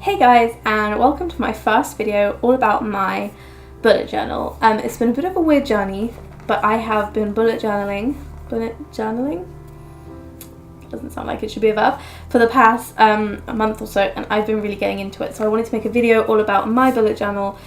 Hey guys, and welcome to my first video all about my bullet journal. It's been a bit of a weird journey, but I have been bullet journaling, doesn't sound like it should be a verb, for the past a month or so, and I've been really getting into it. So I wanted to make a video all about my bullet journal.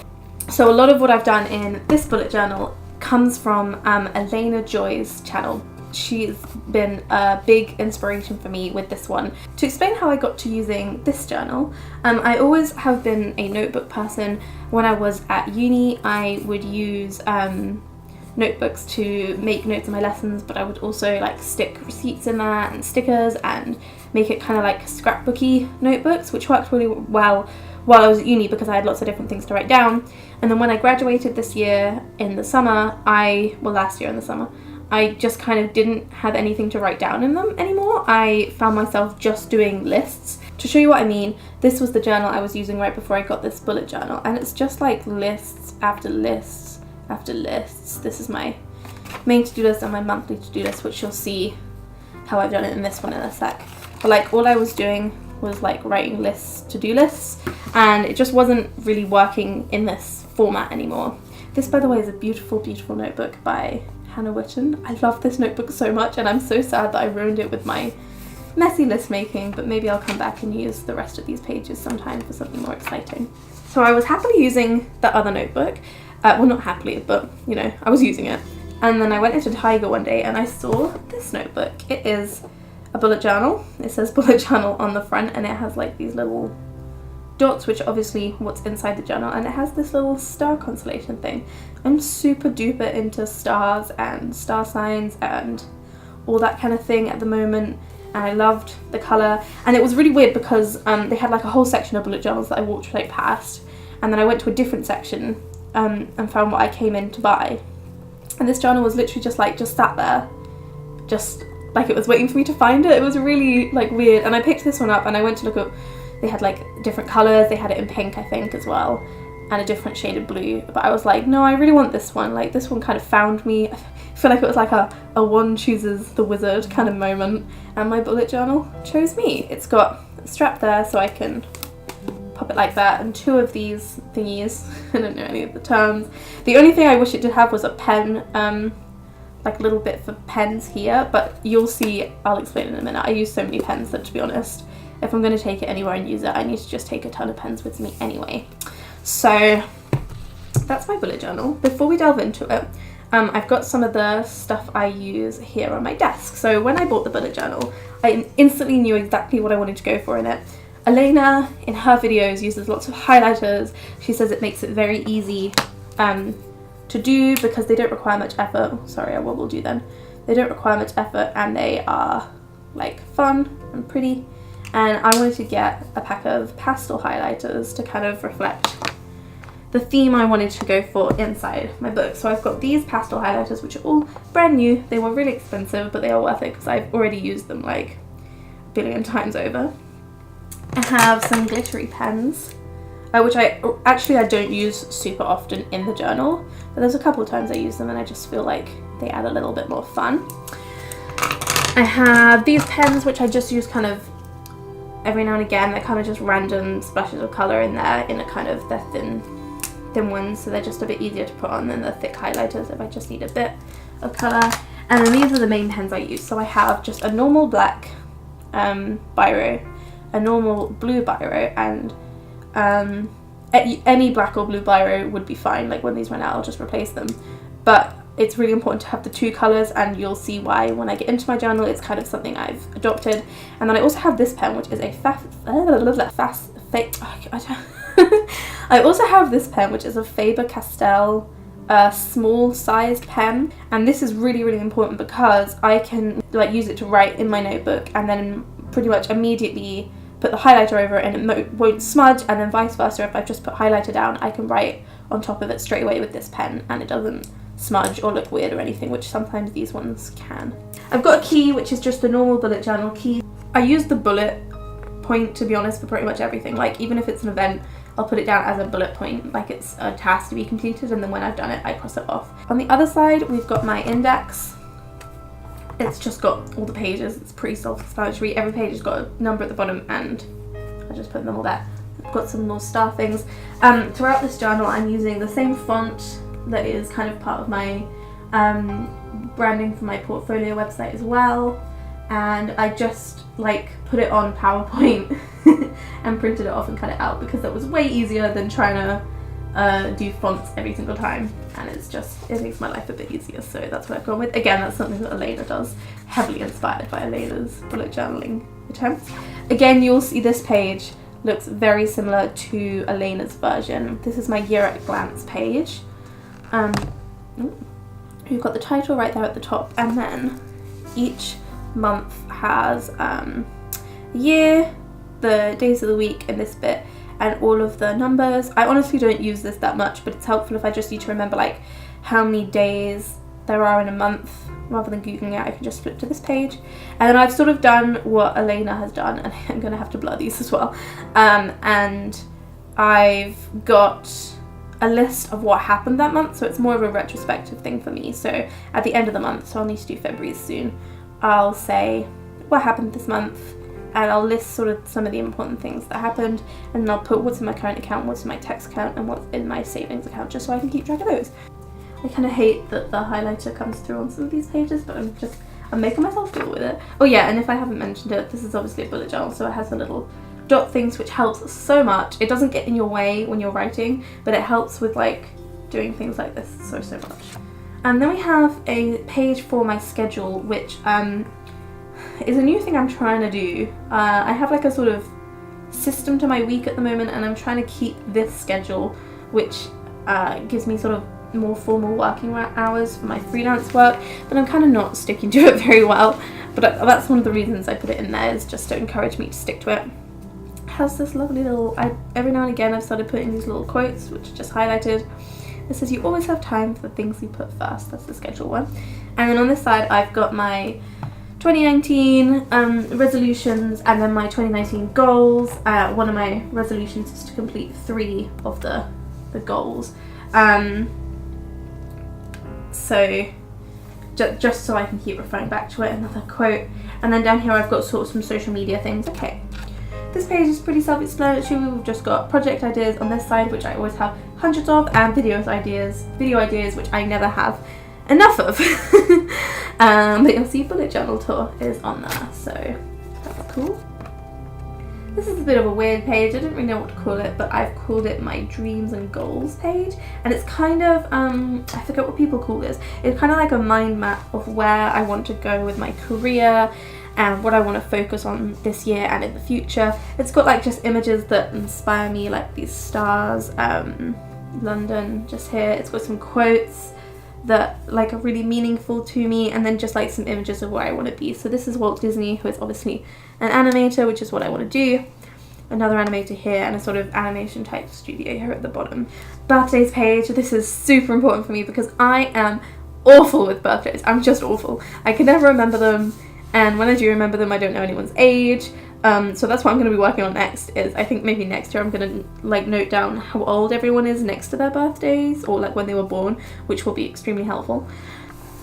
So a lot of what I've done in this bullet journal comes from Elena Joy's channel. She's been a big inspiration for me with this one. To explain how I got to using this journal, I always have been a notebook person. When I was at uni, I would use notebooks to make notes of my lessons, but I would also like stick receipts in there and stickers and make it kind of like scrapbooky notebooks, which worked really well while I was at uni because I had lots of different things to write down. And then when I graduated this year in the summer, last year in the summer, I just kind of didn't have anything to write down in them anymore. I found myself just doing lists. To show you what I mean, this was the journal I was using right before I got this bullet journal, and it's just like lists after lists after lists. This is my main to-do list and my monthly to-do list, which you'll see how I've done it in this one in a sec. But like all I was doing was like writing lists, to-do lists, and it just wasn't really working in this format anymore. This, by the way, is a beautiful, beautiful notebook by Hannah Witten. I love this notebook so much, and I'm so sad that I ruined it with my messy list making, but maybe I'll come back and use the rest of these pages sometime for something more exciting. So I was happily using that other notebook, well, not happily, but you know, I was using it. And then I went into Tiger one day and I saw this notebook. It is a bullet journal. It says bullet journal on the front, and it has like these little dots, which are obviously what's inside the journal, and it has this little star constellation thing. I'm super duper into stars and star signs and all that kind of thing at the moment, and I loved the colour. And it was really weird because they had like a whole section of bullet journals that I walked right past, and then I went to a different section and found what I came in to buy, and this journal was literally just sat there, just like it was waiting for me to find it. It was really like weird, and I picked this one up and I went to look at, they had like different colours. They had it in pink, I think, as well, and a different shade of blue, but I was like, no, I really want this one. Like, this one kind of found me. I feel like it was like a one chooses the wizard kind of moment, and my bullet journal chose me. It's got a strap there so I can pop it like that, and two of these thingies. I don't know any of the terms. The only thing I wish it did have was a pen, like a little bit for pens here, but you'll see, I'll explain in a minute. I use so many pens that, to be honest, if I'm going to take it anywhere and use it, I need to just take a ton of pens with me anyway. So that's my bullet journal. Before we delve into it, I've got some of the stuff I use here on my desk. So when I bought the bullet journal, I instantly knew exactly what I wanted to go for in it. Elena, in her videos, uses lots of highlighters. She says it makes it very easy to do because they don't require much effort. Oh, sorry, I wobbled you then. They don't require much effort, and they are like fun and pretty. And I wanted to get a pack of pastel highlighters to kind of reflect the theme I wanted to go for inside my book. So I've got these pastel highlighters, which are all brand new. They were really expensive, but they are worth it because I've already used them like a billion times over. I have some glittery pens, which I don't use super often in the journal, but there's a couple of times I use them and I just feel like they add a little bit more fun. I have these pens, which I just use kind of every now and again. They're kind of just random splashes of colour in there, in a kind of, they're thin ones, so they're just a bit easier to put on than the thick highlighters if I just need a bit of colour. And then these are the main pens I use. So I have just a normal black biro, a normal blue biro, and any black or blue biro would be fine. Like when these run out, I'll just replace them. But it's really important to have the two colours, and you'll see why when I get into my journal. It's kind of something I've adopted. And then I also have this pen, which is a I also have this pen, which is a Faber-Castell small sized pen, and this is really, really important because I can like use it to write in my notebook and then pretty much immediately put the highlighter over it, and it won't smudge, and then vice versa. If I just put highlighter down, I can write on top of it straight away with this pen, and it doesn't smudge or look weird or anything, which sometimes these ones can. I've got a key, which is just a normal bullet journal key. I use the bullet point, to be honest, for pretty much everything. Like even if it's an event, I'll put it down as a bullet point, like it's a task to be completed, and then when I've done it, I cross it off. On the other side, we've got my index. It's just got all the pages. It's pretty self-explanatory. Every page has got a number at the bottom, and I just put them all there. I've got some more star things. Throughout this journal I'm using the same font that is kind of part of my branding for my portfolio website as well, and I just like put it on PowerPoint and printed it off and cut it out because that was way easier than trying to do fonts every single time, and it makes my life a bit easier, so that's what I've gone with. Again, that's something that Elena does, heavily inspired by Elena's bullet journaling attempts. Again, you'll see this page looks very similar to Elena's version. This is my year at a glance page. You've got the title right there at the top, and then each month has a year, the days of the week in this bit, and all of the numbers. I honestly don't use this that much, but it's helpful if I just need to remember like how many days there are in a month. Rather than googling it, I can just flip to this page. And then I've sort of done what Elena has done, and I'm gonna have to blur these as well. And I've got a list of what happened that month, so it's more of a retrospective thing for me. So at the end of the month, so I'll need to do February soon, I'll say what happened this month, and I'll list sort of some of the important things that happened, and then I'll put what's in my current account, what's in my text account, and what's in my savings account, just so I can keep track of those. I kind of hate that the highlighter comes through on some of these pages, but I'm making myself deal with it. Oh yeah, and if I haven't mentioned it, this is obviously a bullet journal, so it has the little dot things, which helps so much. It doesn't get in your way when you're writing, but it helps with like doing things like this so much. And then we have a page for my schedule, which is a new thing I'm trying to do. I have like a sort of system to my week at the moment, and I'm trying to keep this schedule, which gives me sort of more formal working hours for my freelance work, but I'm kind of not sticking to it very well. But that's one of the reasons I put it in there, is just to encourage me to stick to it. It has this lovely little, every now and again I've started putting these little quotes, which are just highlighted. It says you always have time for the things you put first. That's the schedule one. And then on this side I've got my 2019 resolutions, and then my 2019 goals. One of my resolutions is to complete 3 of the goals. So just so I can keep referring back to it. Another quote, and then down here I've got sort of some social media things. Okay, this page is pretty self-explanatory. We've just got project ideas on this side, which I always have hundreds of, and video ideas, which I never have enough of. But you'll see bullet journal tour is on there, so that's cool. This is a bit of a weird page. I didn't really know what to call it, but I've called it my dreams and goals page, and it's kind of I forget what people call this. It's kind of like a mind map of where I want to go with my career and what I want to focus on this year and in the future. It's got like just images that inspire me, like these stars, London just here. It's got some quotes that like are really meaningful to me, and then just like some images of where I want to be. So this is Walt Disney, who is obviously an animator, which is what I want to do. Another animator here, and a sort of animation type studio here at the bottom. Birthdays page. This is super important for me because I am awful with birthdays. I'm just awful. I can never remember them, and when I do remember them I don't know anyone's age. So that's what I'm going to be working on next. Is I think maybe next year I'm going to like note down how old everyone is next to their birthdays, or like when they were born, which will be extremely helpful.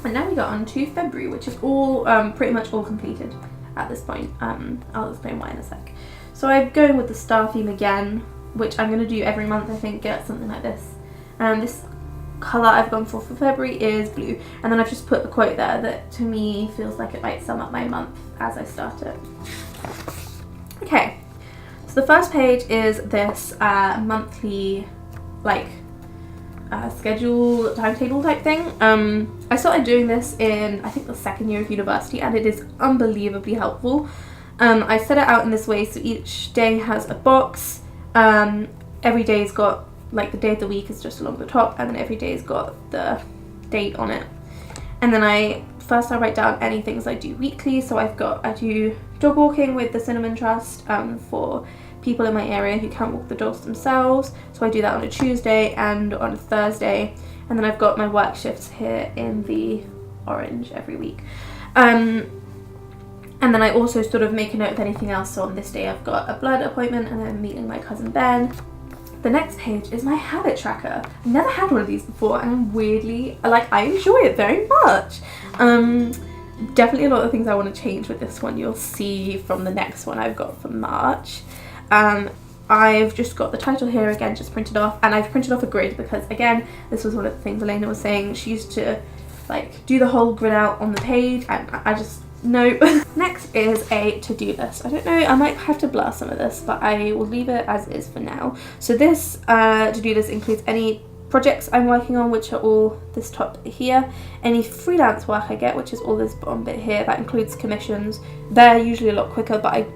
And now we got on to February, which is all pretty much all completed at this point. I'll explain why in a sec. So I'm going with the star theme again, which I'm going to do every month, I think, get something like this. This colour I've gone for February is blue, and then I've just put a quote there that to me feels like it might sum up my month as I start it. Okay, so the first page is this monthly like schedule timetable type thing. I started doing this in I think the second year of university, and it is unbelievably helpful. I set it out in this way, so each day has a box. Every day's got like the day of the week is just along the top, and then every day's got the date on it. And then I write down any things I do weekly. So I do dog walking with the Cinnamon Trust for people in my area who can't walk the dogs themselves. So I do that on a Tuesday and on a Thursday. And then I've got my work shifts here in the orange every week. And then I also sort of make a note of anything else. So on this day I've got a blood appointment, and I'm meeting my cousin Ben. The next page is my habit tracker. I've never had one of these before, and I'm weirdly, like, I enjoy it very much. Definitely a lot of things I want to change with this one. You'll see from the next one I've got for March. I I've just got the title here again, just printed off, and I've printed off a grid because, again, this was one of the things Elena was saying. She used to like do the whole grid out on the page, and I just, no. Next is a to-do list. I don't know, I might have to blur some of this, but I will leave it as is for now. So this to-do list includes any projects I'm working on, which are all this top here, any freelance work I get, which is all this bottom bit here. That includes commissions. They're usually a lot quicker, but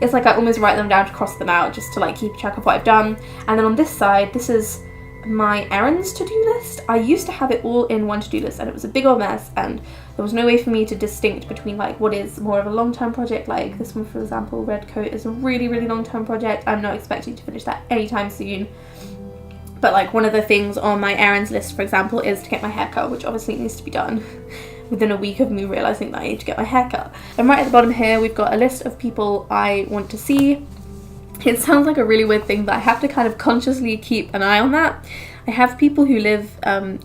it's like I almost write them down to cross them out just to like keep track of what I've done. And then on this side, this is my errands to-do list. I used to have it all in one to-do list, and it was a big old mess, and there was no way for me to distinct between like what is more of a long-term project. Like this one, for example, red coat, is a really long-term project. I'm not expecting to finish that anytime soon. But like one of the things on my errands list, for example, is to get my hair cut, which obviously needs to be done within a week of me realising that I need to get my hair cut. And right at the bottom here, we've got a list of people I want to see. It sounds like a really weird thing, but I have to kind of consciously keep an eye on that. I have people who live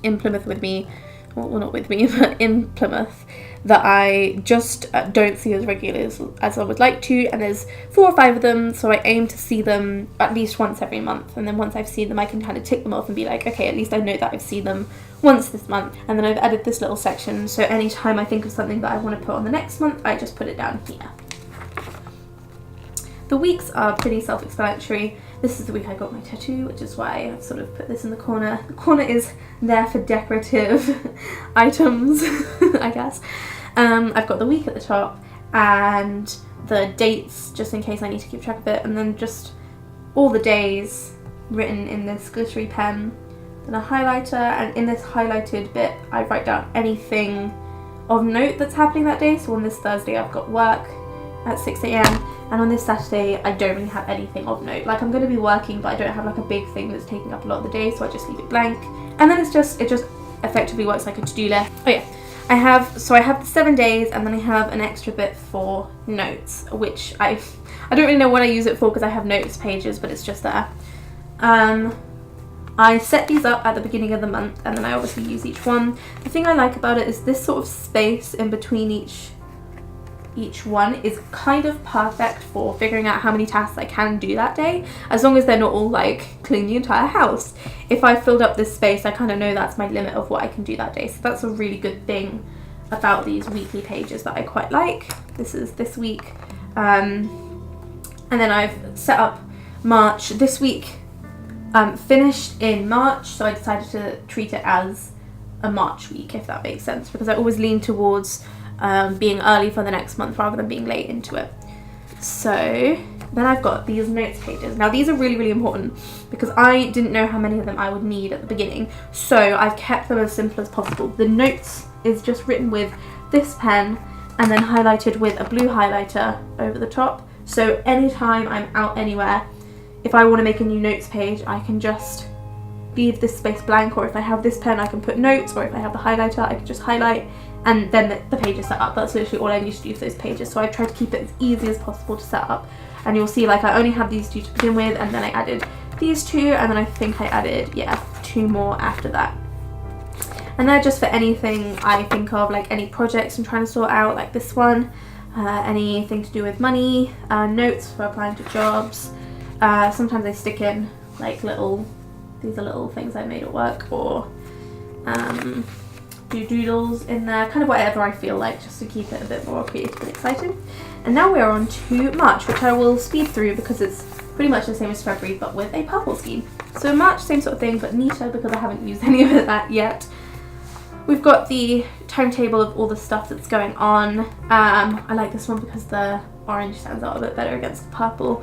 in Plymouth with me, well not with me, but in Plymouth, that I just don't see as regularly as I would like to, and there's 4 or 5 of them, so I aim to see them at least once every month, and then once I've seen them I can kind of tick them off and be like, okay, at least I know that I've seen them once this month. And then I've added this little section, so anytime I think of something that I want to put on the next month, I just put it down here. The weeks are pretty self-explanatory. This is the week I got my tattoo, which is why I've sort of put this in the corner. The corner is there for decorative items, I guess. I've got the week at the top and the dates, just in case I need to keep track of it, and then just all the days written in this glittery pen, and a highlighter, and in this highlighted bit I write down anything of note that's happening that day. So on this Thursday I've got work at 6 AM, and on this Saturday I don't really have anything of note. Like I'm going to be working, but I don't have like a big thing that's taking up a lot of the day, so I just leave it blank. And then it just effectively works like a to-do list. Oh yeah, I have the 7 days, and then I have an extra bit for notes, which I don't really know what I use it for because I have notes pages, but it's just there. I set these up at the beginning of the month, and then I obviously use each one. The thing I like about it is this sort of space in between each one is kind of perfect for figuring out how many tasks I can do that day, as long as they're not all like clean the entire house. If I filled up this space, I kind of know that's my limit of what I can do that day, so that's a really good thing about these weekly pages that I quite like. This is this week, and then I've set up March. This week finished in March, so I decided to treat it as a March week, if that makes sense, because I always lean towards being early for the next month rather than being late into it. So then I've got these notes pages. Now these are really important because I didn't know how many of them I would need at the beginning, so I've kept them as simple as possible. The notes is just written with this pen and then highlighted with a blue highlighter over the top, so anytime I'm out anywhere, if I want to make a new notes page, I can just leave this space blank, or if I have this pen I can put notes, or if I have the highlighter I can just highlight, and then the page is set up. That's literally all I need to do for those pages, so I've tried to keep it as easy as possible to set up. And you'll see like I only have these 2 to begin with, and then I added these 2, and then I think I added 2 more after that. And they're just for anything I think of, like any projects I'm trying to sort out, like this one, anything to do with money, notes for applying to jobs. Sometimes I stick in like these are little things I made at work, or do doodles in there, kind of whatever I feel like, just to keep it a bit more creative and exciting. And now we are on to March, which I will speed through because it's pretty much the same as February but with a purple scheme. So March, same sort of thing but neater because I haven't used any of that yet. We've got the timetable of all the stuff that's going on. I like this one because the orange stands out a bit better against the purple.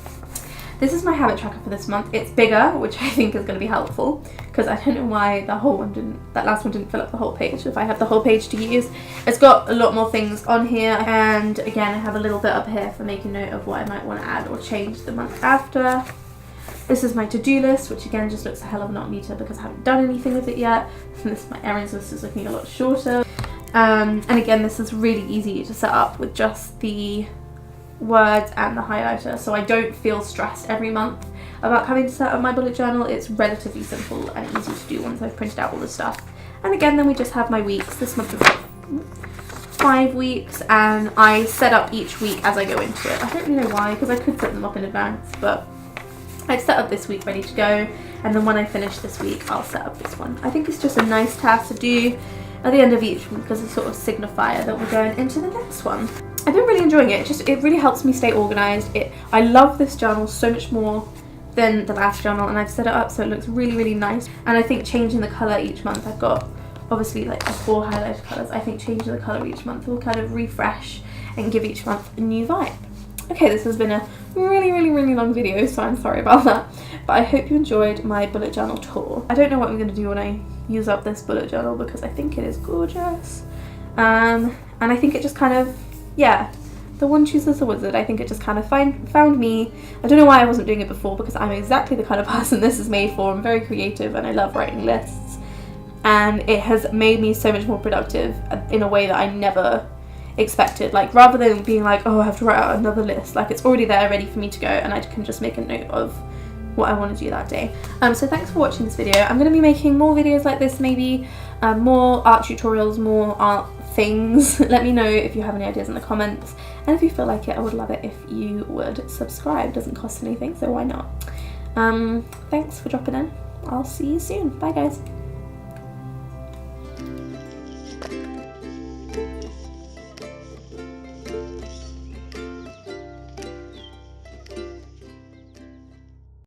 This is my habit tracker for this month. It's bigger, which I think is going to be helpful because I don't know why that last one didn't fill up the whole page if I have the whole page to use. It's got a lot more things on here, and again I have a little bit up here for making note of what I might want to add or change the month after. This is my to-do list, which again just looks a hell of a lot neater because I haven't done anything with it yet. And this, my errands list, is looking a lot shorter. And again, this is really easy to set up with just the words and the highlighter, so I don't feel stressed every month about having to set up my bullet journal. It's relatively simple and easy to do once I've printed out all the stuff. And again, then we just have my weeks. This month we've got 5 weeks, and I set up each week as I go into it. I don't really know why, because I could set them up in advance, but I set up this week ready to go, and then when I finish this week I'll set up this one. I think it's just a nice task to do at the end of each week as a sort of signifier that we're going into the next one. I've been really enjoying it. It really helps me stay organised. I love this journal so much more than the last journal, and I've set it up so it looks really, really nice. And I think changing the colour each month, I've got obviously like the 4 highlighter colours, I think changing the colour each month will kind of refresh and give each month a new vibe. Okay, this has been a really, really, really long video, so I'm sorry about that. But I hope you enjoyed my bullet journal tour. I don't know what I'm going to do when I use up this bullet journal because I think it is gorgeous. And I think it just kind of, yeah, the one chooses the wizard. I think it just kind of found me. I don't know why I wasn't doing it before, because I'm exactly the kind of person this is made for. I'm very creative and I love writing lists. And it has made me so much more productive in a way that I never expected. Like, rather than being like, oh, I have to write out another list, like it's already there ready for me to go, and I can just make a note of what I want to do that day. So thanks for watching this video. I'm going to be making more videos like this, maybe more art tutorials, more art things. Let me know if you have any ideas in the comments, and if you feel like it, I would love it if you would subscribe. It doesn't cost anything, so why not? Thanks for dropping in. I'll see you soon. Bye guys.